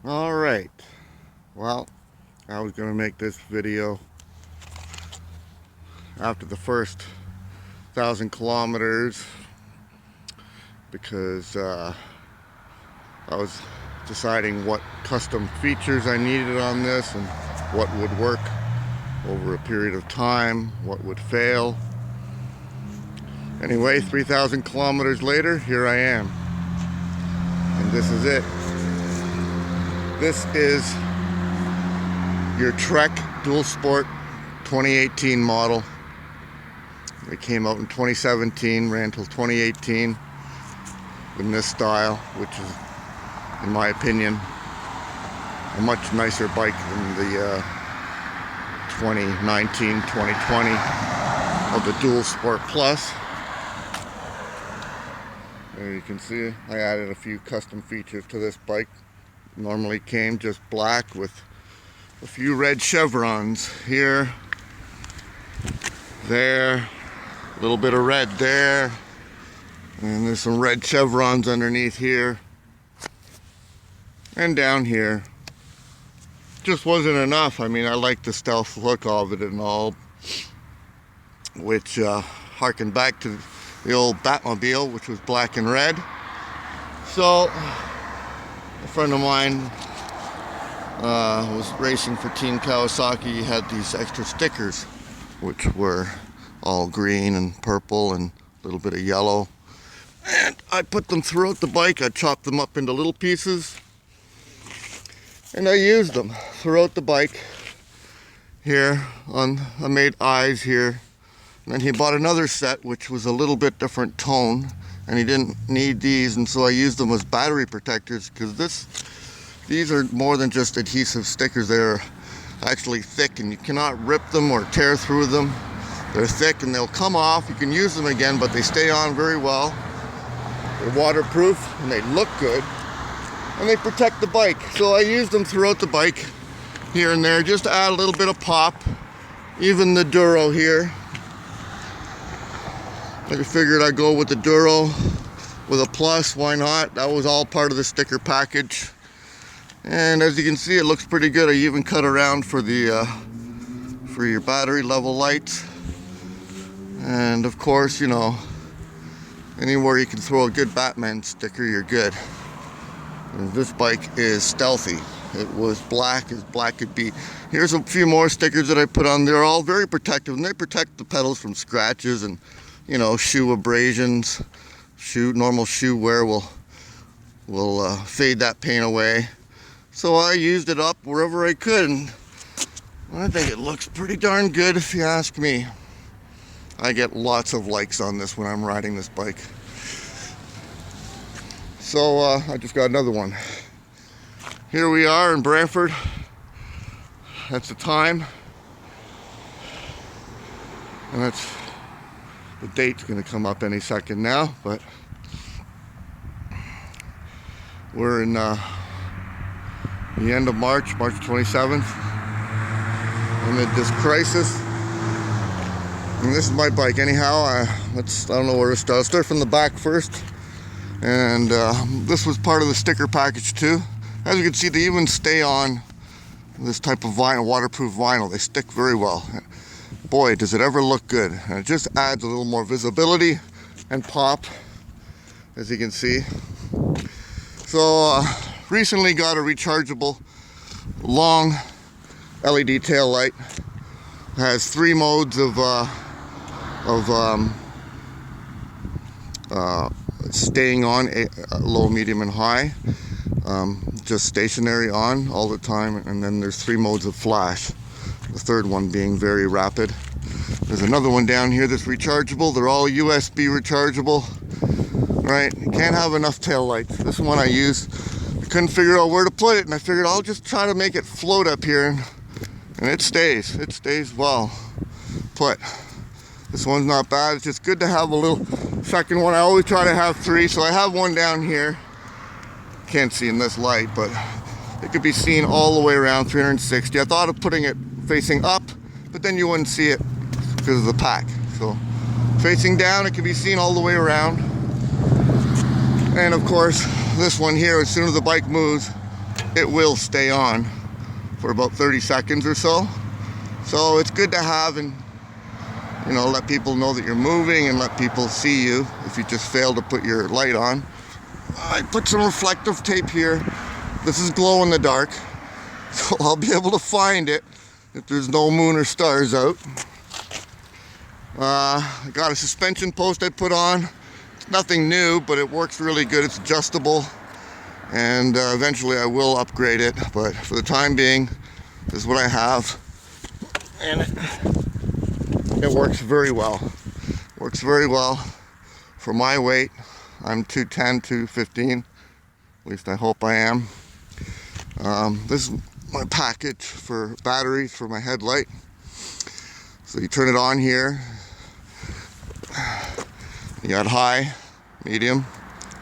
Alright, well, I was going to make this video after the first 1,000 kilometers because I was deciding what custom features I needed on this and what would work over a period of time, what would fail. Anyway, 3,000 kilometers later, here I am. And this is it. This is your Trek Dual Sport 2018 model. It came out in 2017, ran till 2018 in this style, which is, in my opinion, a much nicer bike than the 2019, 2020 of the Dual Sport Plus. There you can see I added a few custom features to this bike. Normally came just black with a few red chevrons here, there, a little bit of red there, and there's some red chevrons underneath here and down here. Just wasn't enough. I mean, I like the stealth look of it and all, which harkened back to the old Batmobile, which was black and red. So a friend of mine was racing for Team Kawasaki. He had these extra stickers, which were all green and purple and a little bit of yellow. And I put them throughout the bike. I chopped them up into little pieces. And I used them throughout the bike. Here, I made eyes here. And then he bought another set, which was a little bit different tone. And he didn't need these, and so I used them as battery protectors, because these are more than just adhesive stickers. They're actually thick, and you cannot rip them or tear through them. They're thick and they'll come off. You can use them again, but they stay on very well. They're waterproof and they look good, and they protect the bike. So I used them throughout the bike here and there just to add a little bit of pop. Even the Duro here, I figured I'd go with the Duro with a plus. Why not? That was all part of the sticker package. And as you can see, it looks pretty good. I even cut around for the for your battery level lights. And of course, you know, anywhere you can throw a good Batman sticker, you're good. And this bike is stealthy. It was black as black could be. Here's a few more stickers that I put on. They're all very protective, and they protect the pedals from scratches and, you know, shoe abrasions. Normal shoe wear will fade that paint away. So I used it up wherever I could, and I think it looks pretty darn good if you ask me. I get lots of likes on this when I'm riding this bike. So I just got another one. Here we are in Brantford. That's the time. And that's the date's going to come up any second now, but we're in the end of March 27th, amid this crisis. And this is my bike. Anyhow, I don't know where to start. I'll start from the back first. And this was part of the sticker package too. As you can see, they even stay on this type of vinyl, waterproof vinyl. They stick very well. Boy, does it ever look good. And it just adds a little more visibility and pop, as you can see. So recently got a rechargeable long LED tail light. It has 3 modes of staying on, low, medium, and high. Just stationary on all the time, and then there's 3 modes of flash. The third one being very rapid. There's another one down here that's rechargeable. They're all USB rechargeable, right? You can't have enough tail lights. This one I used, I couldn't figure out where to put it, and I figured I'll just try to make it float up here, and it stays well put. This one's not bad. It's just good to have a little second one. I always try to have 3, so I have one down here. Can't see in this light, but it could be seen all the way around 360. I thought of putting it facing up, but then you wouldn't see it because of the pack. So facing down, it can be seen all the way around. And of course, this one here, as soon as the bike moves, it will stay on for about 30 seconds or so. So it's good to have, and you know, let people know that you're moving and let people see you if you just fail to put your light on. I put some reflective tape here. This is glow in the dark, so I'll be able to find it if there's no moon or stars out. I got a suspension post I put on. It's nothing new, but it works really good. It's adjustable, and eventually I will upgrade it, but for the time being, this is what I have, and it works very well. Works very well for my weight. I'm 210, 215, at least I hope I am. This is my package for batteries for my headlight. So you turn it on here. You got high, medium,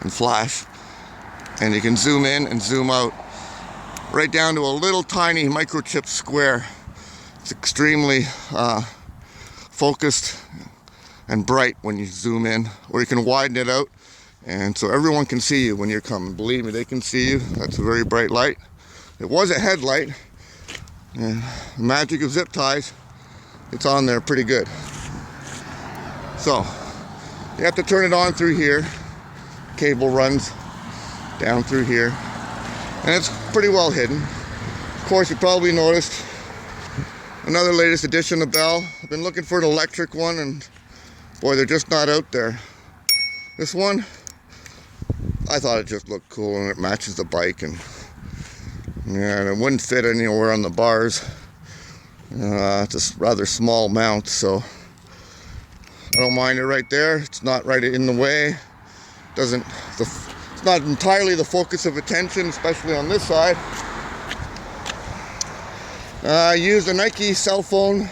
and flash. And you can zoom in and zoom out right down to a little tiny microchip square. It's extremely focused and bright when you zoom in, or you can widen it out, and so everyone can see you when you're coming. Believe me, they can see you. That's a very bright light. It was a headlight, and the magic of zip ties, it's on there pretty good. So you have to turn it on through here. Cable runs down through here, and it's pretty well hidden. Of course, you probably noticed another latest edition of Bell. I've been looking for an electric one, and boy, they're just not out there. This one, I thought it just looked cool, and it matches the bike, and yeah, and it wouldn't fit anywhere on the bars. It's a rather small mount, so I don't mind it right there. It's not right in the way. It's not entirely the focus of attention, especially on this side. I used a Nike cell phone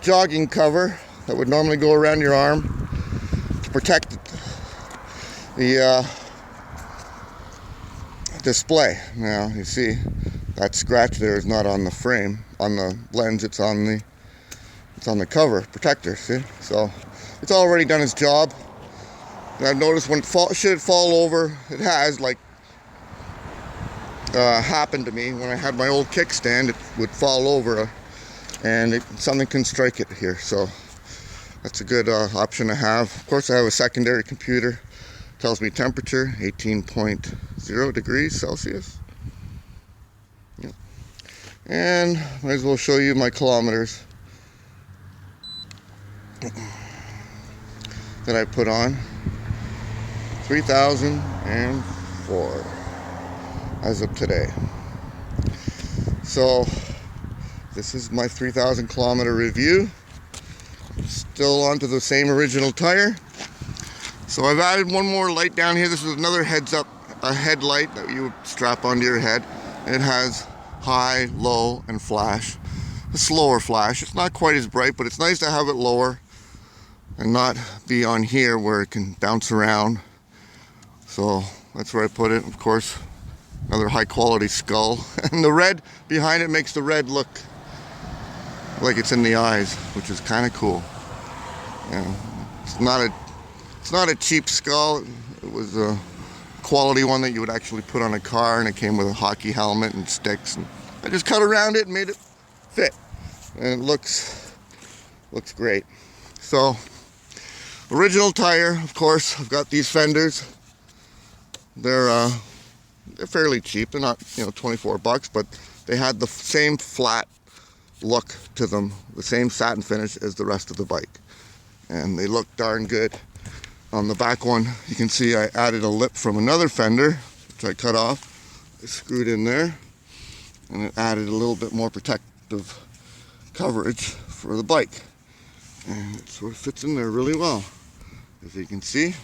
jogging cover that would normally go around your arm to protect the display. Now you see that scratch there is not on the frame, on the lens. It's on the cover protector. See, so it's already done its job. And I've noticed when should it fall over, it has, like happened to me when I had my old kickstand. It would fall over, and something can strike it here. So that's a good option to have. Of course, I have a secondary computer. Tells me temperature 18.0 degrees Celsius. Yep. And might as well show you my kilometers that I put on. 3,004 as of today. So this is my 3,000 kilometer review. Still onto the same original tire. So I've added one more light down here. This is another a headlight that you would strap onto your head. It has high, low, and flash. A slower flash. It's not quite as bright, but it's nice to have it lower and not be on here where it can bounce around. So that's where I put it. Of course, another high quality skull. And the red behind it makes the red look like it's in the eyes, which is kind of cool. Yeah, it's not a cheap skull. It was a quality one that you would actually put on a car, and it came with a hockey helmet and sticks. And I just cut around it and made it fit, and it looks great. So, original tire, of course. I've got these fenders. They're fairly cheap. They're not, 24 bucks, but they had the same flat look to them, the same satin finish as the rest of the bike, and they look darn good. On the back one, you can see I added a lip from another fender, which I cut off. I screwed in there, and it added a little bit more protective coverage for the bike, and it sort of fits in there really well. As you can see,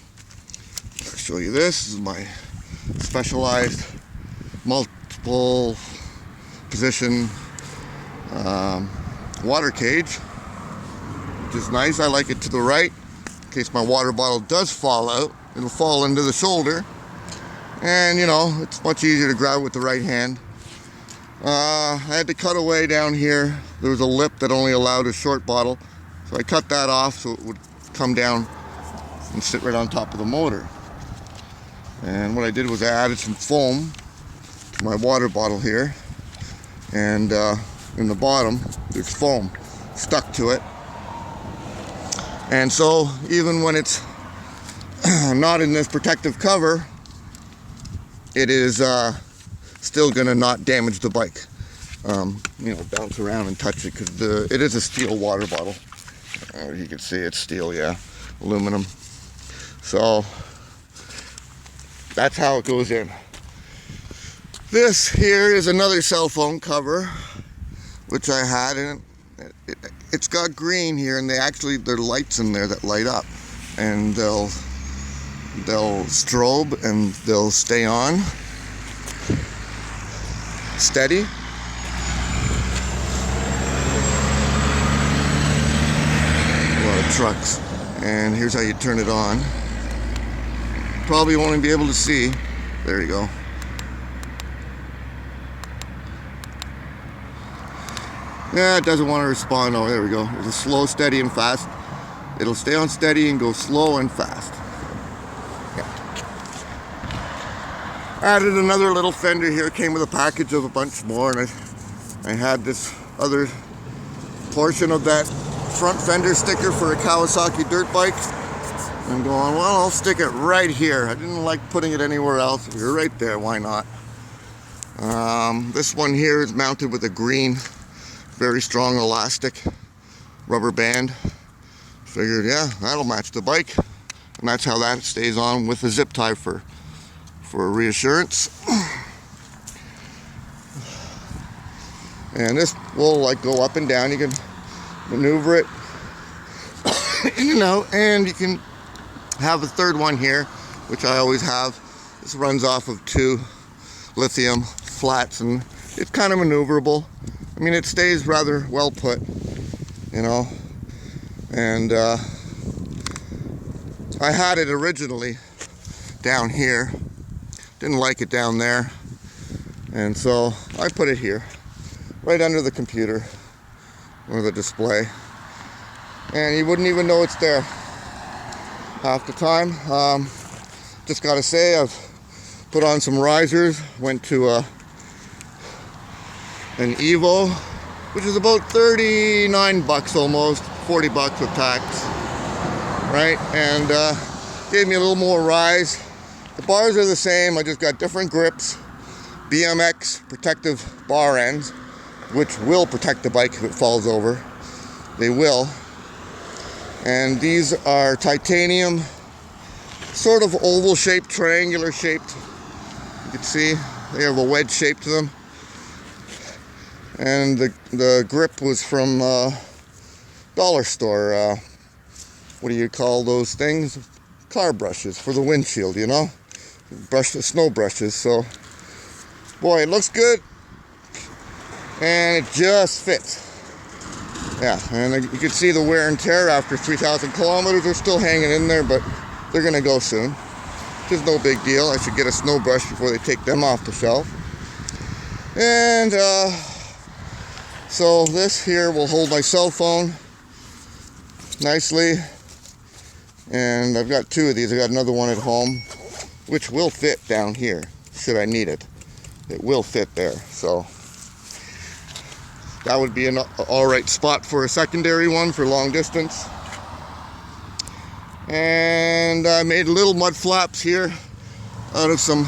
I'll show you this. This is my specialized multiple position water cage, which is nice. I like it to the right in case my water bottle does fall out. It'll fall into the shoulder, and it's much easier to grab with the right hand. I had to cut away down here. There was a lip that only allowed a short bottle, so I cut that off so it would come down and sit right on top of the motor. And what I did was I added some foam to my water bottle here, and in the bottom there's foam stuck to it. And so even when it's not in this protective cover, it is still gonna not damage the bike. You know, bounce around and touch it, because it is a steel water bottle. You can see it's steel, yeah, aluminum. So that's how it goes in. This here is another cell phone cover, which I had, and it's got green here, and there are lights in there that light up, and they'll strobe and they'll stay on steady. A lot of trucks, and here's how you turn it on. Probably won't even be able to see. There you go. Yeah, it doesn't want to respond. Oh, there we go. There's a slow, steady, and fast. It'll stay on steady and go slow and fast. Yeah. Added another little fender here. Came with a package of a bunch more, and I had this other portion of that front fender sticker for a Kawasaki dirt bike. I'm going, well, I'll stick it right here. I didn't like putting it anywhere else. You're right there, why not? This one here is mounted with a green, very strong elastic rubber band. Figured, yeah, that'll match the bike. And that's how that stays on, with a zip tie for reassurance. And this will like go up and down. You can maneuver it in and out, and you can have a third one here, which I always have. This runs off of 2 lithium flats, and it's kind of maneuverable. I mean, it stays rather well put, you know. And I had it originally down here, didn't like it down there, and so I put it here, right under the computer or the display, and you wouldn't even know it's there half the time. Just gotta say, I've put on some risers, went to an Evo, which is about 39 bucks, almost 40 bucks with tax, right? And gave me a little more rise. The bars are the same, I just got different grips, BMX protective bar ends, which will protect the bike if it falls over. They will. And these are titanium, sort of oval shaped, triangular shaped. You can see they have a wedge shape to them. And the grip was from dollar store. What do you call those things? Car brushes for the windshield, you know? Snow brushes. So, boy, it looks good. And it just fits. Yeah, and you can see the wear and tear after 3,000 kilometers. They're still hanging in there, but they're gonna go soon. Which is no big deal. I should get a snow brush before they take them off the shelf. And so this here will hold my cell phone nicely. And I've got 2 of these. I got another one at home, which will fit down here, should I need it. It will fit there, so that would be an alright spot for a secondary one for long distance. And I made little mud flaps here out of some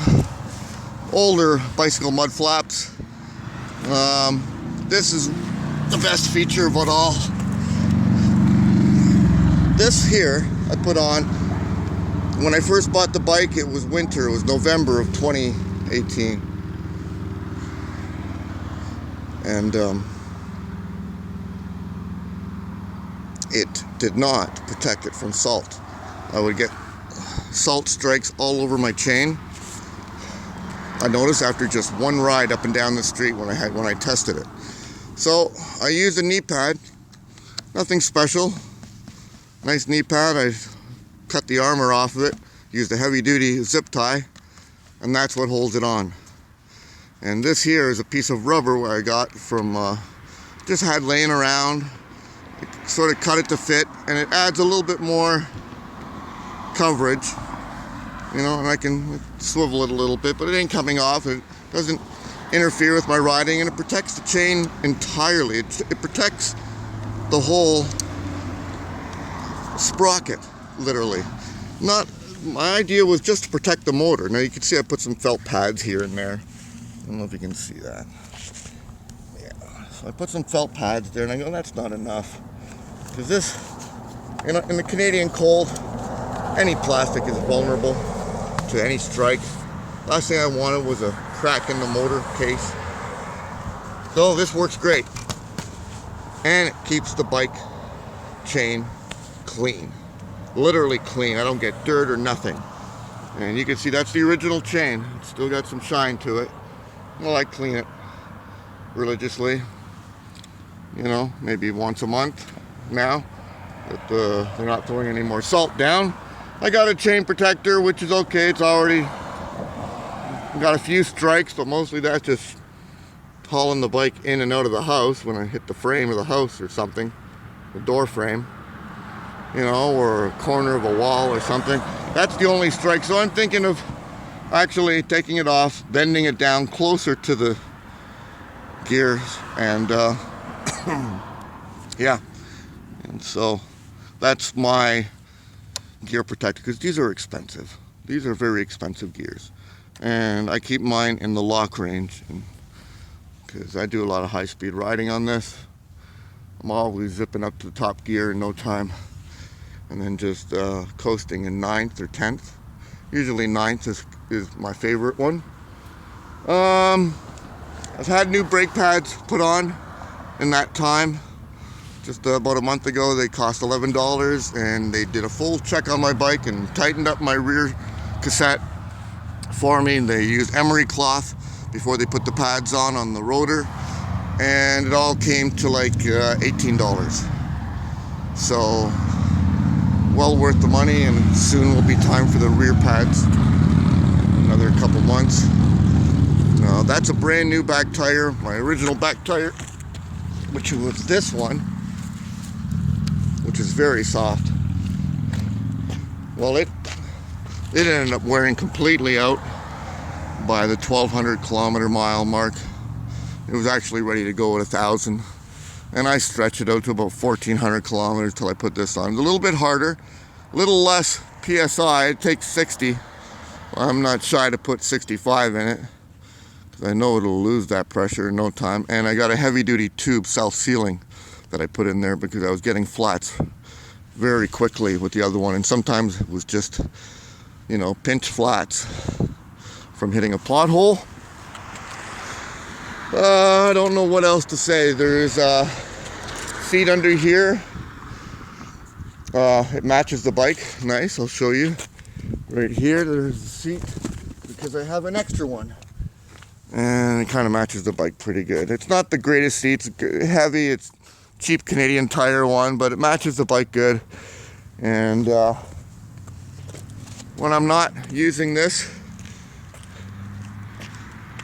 older bicycle mud flaps. This is the best feature of it all. This here I put on when I first bought the bike. It was winter, it was November of 2018, and it did not protect it from salt. I would get salt strikes all over my chain. I noticed after just one ride up and down the street when I tested it. So I used a knee pad, nothing special. Nice knee pad. I cut the armor off of it, used a heavy duty zip tie, and that's what holds it on. And this here is a piece of rubber where I got from, just had laying around. I sort of cut it to fit, and it adds a little bit more coverage, you know, and I can swivel it a little bit, but it ain't coming off. It doesn't, interfere with my riding, and it protects the chain entirely. It protects the whole sprocket, literally. My idea was just to protect the motor. Now you can see I put some felt pads here and there. I don't know if you can see that. Yeah, so I put some felt pads there, and I go, that's not enough. Because this, in the Canadian cold, any plastic is vulnerable to any strike. Last thing I wanted was a crack in the motor case. So this works great. And it keeps the bike chain clean. Literally clean. I don't get dirt or nothing. And you can see that's the original chain. It's still got some shine to it. Well, I clean it religiously. You know, maybe once a month now. But they're not throwing any more salt down. I got a chain protector, which is okay. It's already got a few strikes, but mostly that's just hauling the bike in and out of the house when I hit the frame of the house or something, the door frame, you know, or a corner of a wall or something. That's the only strike. So I'm thinking of actually taking it off, bending it down closer to the gears, and yeah. And so that's my gear protector, because these are expensive. These are very expensive gears. And I keep mine in the lock range, because I do a lot of high-speed riding on this. I'm always zipping up to the top gear in no time, and then just coasting in 9th or 10th. Usually 9th is my favorite one. I've had new brake pads put on in that time. Just about a month ago, they cost $11, and they did a full check on my bike and tightened up my rear cassette for me. They used emery cloth before they put the pads on the rotor, and it all came to like $18. So well worth the money, and soon will be time for the rear pads. Another couple months. Now that's a brand new back tire. My original back tire, which was this one, which is very soft. Well, it ended up wearing completely out by the 1,200 kilometer mile mark. It was actually ready to go at 1,000, and I stretched it out to about 1,400 kilometers till I put this on. It's a little bit harder, a little less PSI. It takes 60. I'm not shy to put 65 in it, because I know it'll lose that pressure in no time. And I got a heavy duty tube self-sealing that I put in there, because I was getting flats very quickly with the other one, and sometimes it was just, you know, pinch flats from hitting a pothole. I don't know what else to say. There's a seat under here. It matches the bike. Nice, I'll show you. Right here, there's the seat, because I have an extra one. And it kind of matches the bike pretty good. It's not the greatest seat. It's heavy. It's cheap Canadian Tire one, but it matches the bike good. And when I'm not using this,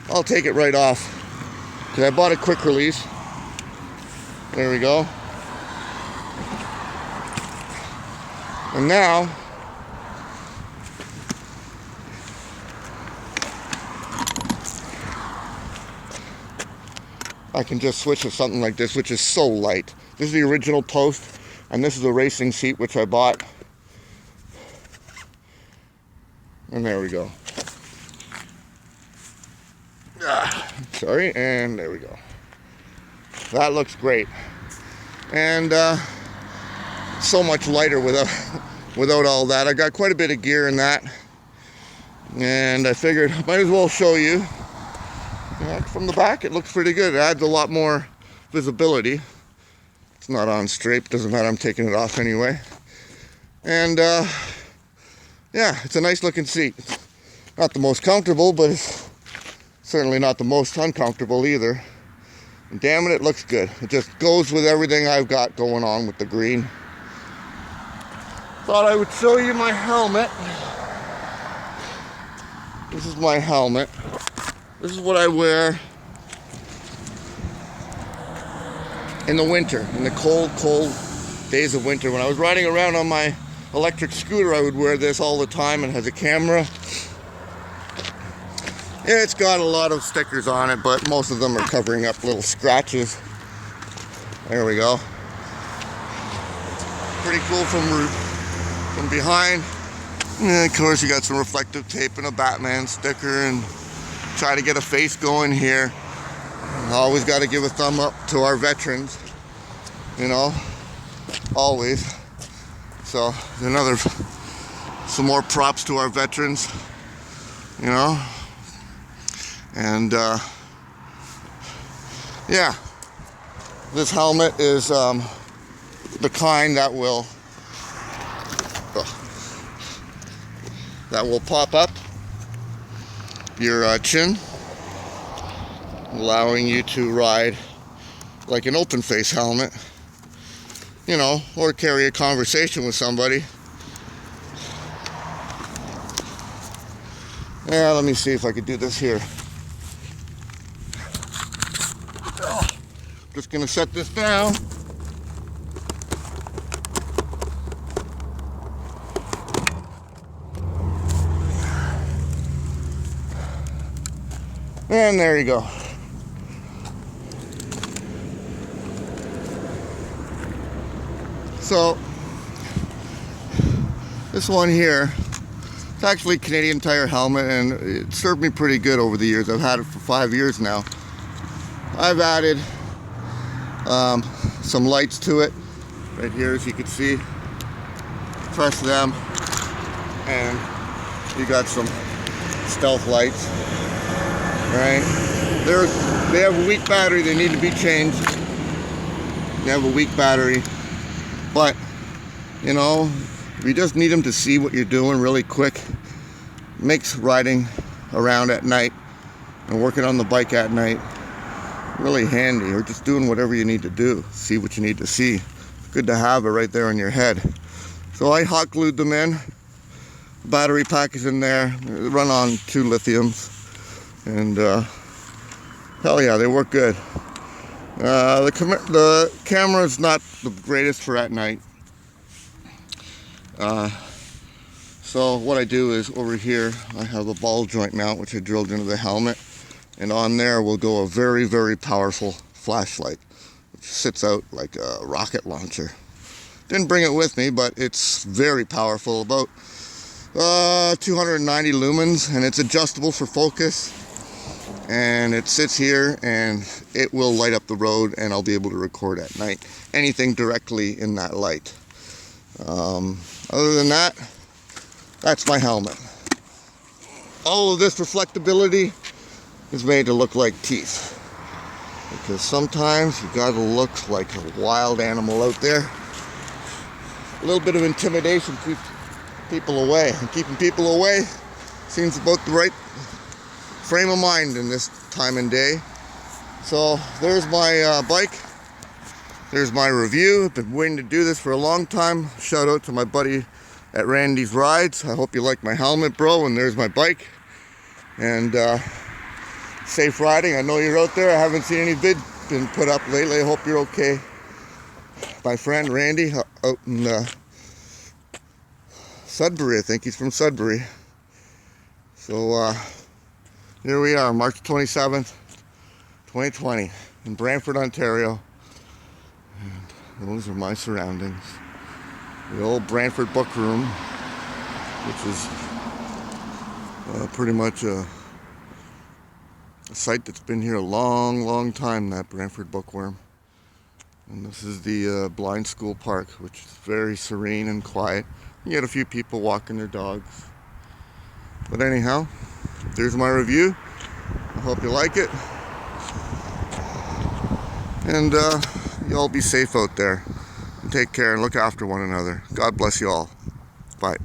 I'll take it right off, because I bought a quick release. There we go. And now I can just switch to something like this, which is so light. This is the original post, and this is a racing seat which I bought. And there we go. Sorry, and there we go. That looks great. And so much lighter without all that. I got quite a bit of gear in that, and I figured I might as well show you. From the back, it looks pretty good. It adds a lot more visibility. It's not on straight, doesn't matter, I'm taking it off anyway. And yeah, it's a nice looking seat. It's not the most comfortable, but it's certainly not the most uncomfortable either. And damn it, it looks good. It just goes with everything I've got going on with the green. Thought I would show you my helmet. This is my helmet. This is what I wear in the winter, in the cold, cold days of winter. When I was riding around on my electric scooter, I would wear this all the time, and has a camera. It's got a lot of stickers on it, but most of them are covering up little scratches. There we go. Pretty cool from behind. And of course, you got some reflective tape and a Batman sticker, and try to get a face going here. Always got to give a thumb up to our veterans, you know, always. So some more props to our veterans, you know. And yeah, this helmet is the kind that will pop up your chin, allowing you to ride like an open face helmet, you know, or carry a conversation with somebody. Yeah, let me see if I could do this here. Just gonna set this down. And there you go. So this one here, it's actually a Canadian Tire helmet, and it served me pretty good over the years. I've had it for 5 years now. I've added some lights to it right here, as you can see. Press them and you got some stealth lights. Right, they have a weak battery. They need to be changed. They have a weak battery, but you know, you just need them to see what you're doing really quick. Makes riding around at night and working on the bike at night really handy, or just doing whatever you need to do. See what you need to see. It's good to have it right there on your head. So I hot glued them in. Battery pack is in there. They run on 2 lithiums. And hell yeah, they work good. The camera is not the greatest for at night. So what I do is, over here I have a ball joint mount which I drilled into the helmet, and on there will go a very, very powerful flashlight which sits out like a rocket launcher. Didn't bring it with me, but it's very powerful, about 290 lumens, and it's adjustable for focus. And it sits here and it will light up the road, and I'll be able to record at night. Anything directly in that light. Other than that, that's my helmet. All of this reflectability is made to look like teeth. Because sometimes you gotta look like a wild animal out there. A little bit of intimidation keeps people away. And keeping people away seems about the right frame of mind in this time and day. So there's my bike. There's my review. I've been waiting to do this for a long time. Shout out to my buddy at Randy's Rides. I hope you like my helmet, bro. And there's my bike. And safe riding. I know you're out there. I haven't seen any vids been put up lately. I hope you're okay. My friend Randy out in Sudbury. I think he's from Sudbury. So here we are, March 27th, 2020, in Brantford, Ontario. And those are my surroundings. The old Brantford book room, which is pretty much a site that's been here a long, long time, that Brantford bookworm. And this is the blind school park, which is very serene and quiet. You get a few people walking their dogs. But anyhow, there's my review. I hope you like it. And you all be safe out there. And take care and look after one another. God bless you all. Bye.